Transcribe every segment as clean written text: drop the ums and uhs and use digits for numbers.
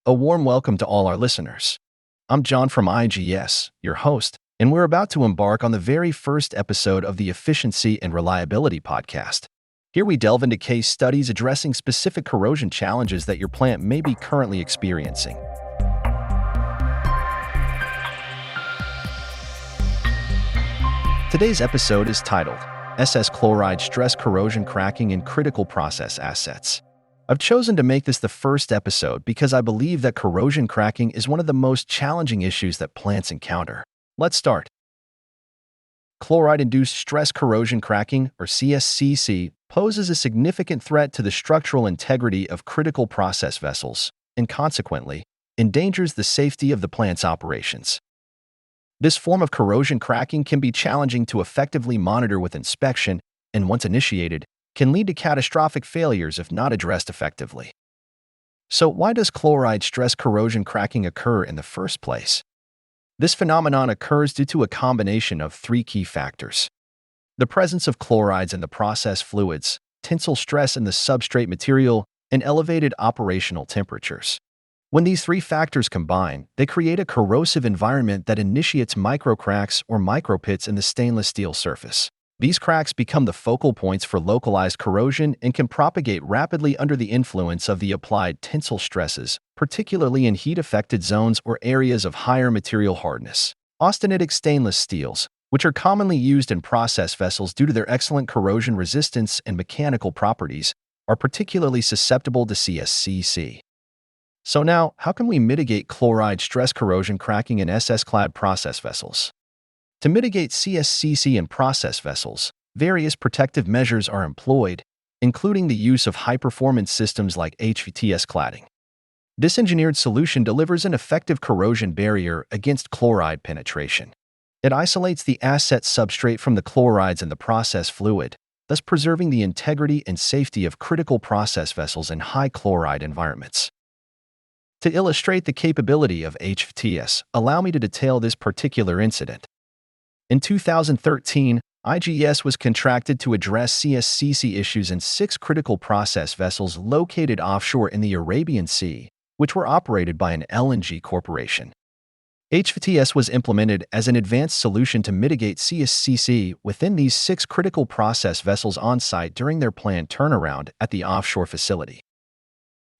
A warm welcome to all our listeners. I'm John from IGS, your host, and we're about to embark on the very first episode of the Efficiency and Reliability podcast. Here we delve into case studies addressing specific corrosion challenges that your plant may be currently experiencing. Today's episode is titled SS Chloride Stress Corrosion Cracking in Critical Process Assets. I've chosen to make this the first episode because I believe that corrosion cracking is one of the most challenging issues that plants encounter. Let's start. Chloride-induced stress corrosion cracking, or CSCC, poses a significant threat to the structural integrity of critical process vessels and, consequently, endangers the safety of the plant's operations. This form of corrosion cracking can be challenging to effectively monitor with inspection, and once initiated, can lead to catastrophic failures if not addressed effectively. So why does chloride stress corrosion cracking occur in the first place? This phenomenon occurs due to a combination of three key factors: the presence of chlorides in the process fluids, tensile stress in the substrate material, and elevated operational temperatures. When these three factors combine, they create a corrosive environment that initiates microcracks or micropits in the stainless steel surface. These cracks become the focal points for localized corrosion and can propagate rapidly under the influence of the applied tensile stresses, particularly in heat-affected zones or areas of higher material hardness. Austenitic stainless steels, which are commonly used in process vessels due to their excellent corrosion resistance and mechanical properties, are particularly susceptible to CSCC. So now, how can we mitigate chloride stress corrosion cracking in SS-clad process vessels? To mitigate CSCC in process vessels, various protective measures are employed, including the use of high-performance systems like HVTS cladding. This engineered solution delivers an effective corrosion barrier against chloride penetration. It isolates the asset substrate from the chlorides in the process fluid, thus preserving the integrity and safety of critical process vessels in high chloride environments. To illustrate the capability of HVTS, allow me to detail this particular incident. In 2013, IGS was contracted to address CSCC issues in 6 critical process vessels located offshore in the Arabian Sea, which were operated by an LNG Corporation. HVTS was implemented as an advanced solution to mitigate CSCC within these 6 critical process vessels on-site during their planned turnaround at the offshore facility.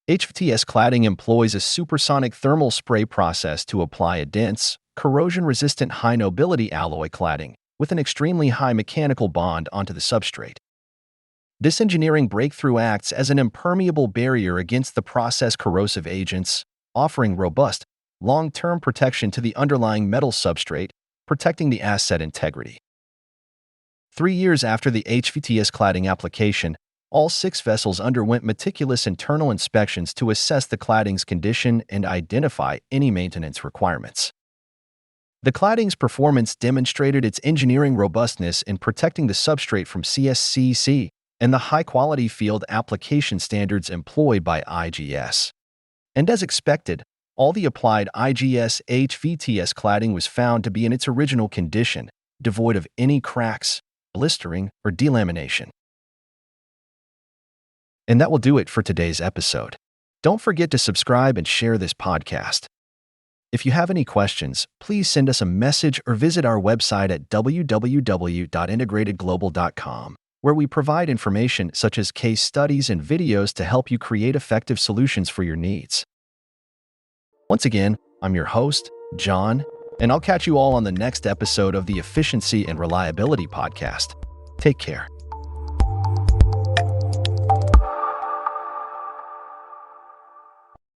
HVTS cladding employs a supersonic thermal spray process to apply a dense, corrosion-resistant high-nobility alloy cladding with an extremely high mechanical bond onto the substrate. This engineering breakthrough acts as an impermeable barrier against the process corrosive agents, offering robust, long-term protection to the underlying metal substrate, protecting the asset integrity. 3 years after the HVTS cladding application, all 6 vessels underwent meticulous internal inspections to assess the cladding's condition and identify any maintenance requirements. The cladding's performance demonstrated its engineering robustness in protecting the substrate from CSCC and the high-quality field application standards employed by IGS. And as expected, all the applied IGS HVTS cladding was found to be in its original condition, devoid of any cracks, blistering, or delamination. And that will do it for today's episode. Don't forget to subscribe and share this podcast. If you have any questions, please send us a message or visit our website at www.integratedglobal.com, where we provide information such as case studies and videos to help you create effective solutions for your needs. Once again, I'm your host, John, and I'll catch you all on the next episode of the Efficiency and Reliability podcast. Take care.